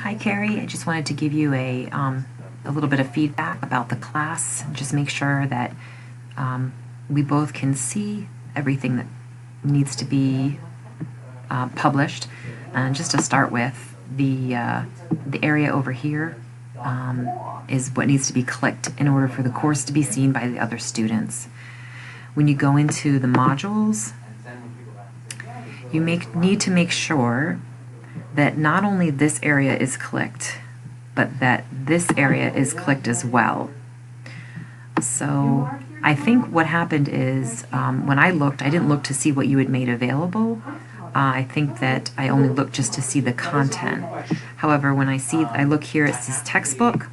Hi, Carrie. I just wanted to give you a little bit of feedback about the class. Just make sure that we both can see everything that needs to be published. And just to start with, the area over here is what needs to be clicked in order for the course to be seen by the other students. When you go into the modules, you need to make sure that not only this area is clicked, but that this area is clicked as well. So I think what happened is when I looked, I didn't look to see what you had made available. I think that I only looked just to see the content. However, when I look here, it says textbook.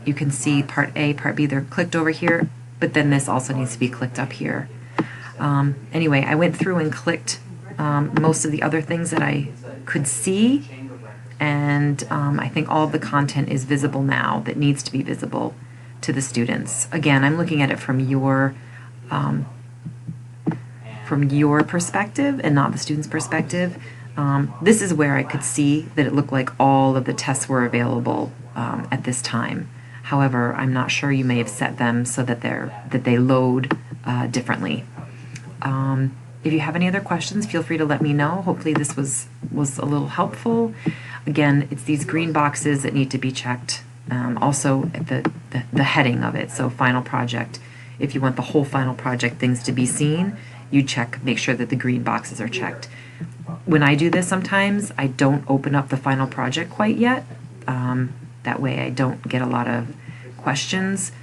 You can see part A, part B, they're clicked over here, but then this also needs to be clicked up here. Anyway, I went through and clicked most of the other things that I could see, and I think all of the content is visible now that needs to be visible to the students. Again, I'm looking at it from your perspective and not the student's perspective. This is where I could see that it looked like all of the tests were available at this time. However, I'm not sure, you may have set them so that they load differently. If you have any other questions, feel free to let me know. Hopefully this was a little helpful. Again, it's these green boxes that need to be checked. Also at the heading of it, so final project. If you want the whole final project things to be seen, you make sure that the green boxes are checked. When I do this sometimes, I don't open up the final project quite yet. That way I don't get a lot of questions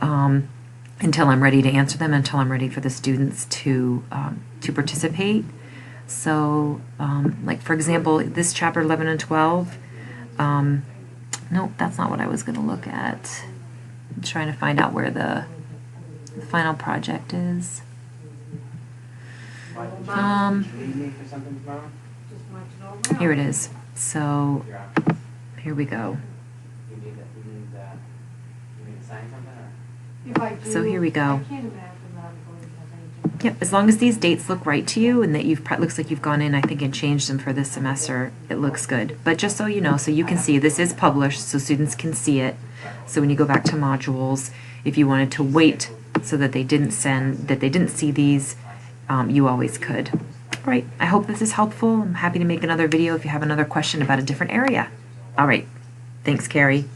until I'm ready to answer them, until I'm ready for the students to participate. So, like for example, this chapter 11 and 12, nope, that's not what I was going to look at. I'm trying to find out where the final project is. Here it is. So, here we go. So here we go. Yep, as long as these dates look right to you and that looks like you've gone in, I think, and changed them for this semester, it looks good. But just so you know, so you can see, this is published, so students can see it. So when you go back to modules, if you wanted to wait so that they didn't see these, you always could. All right, I hope this is helpful. I'm happy to make another video if you have another question about a different area. All right, thanks, Carrie.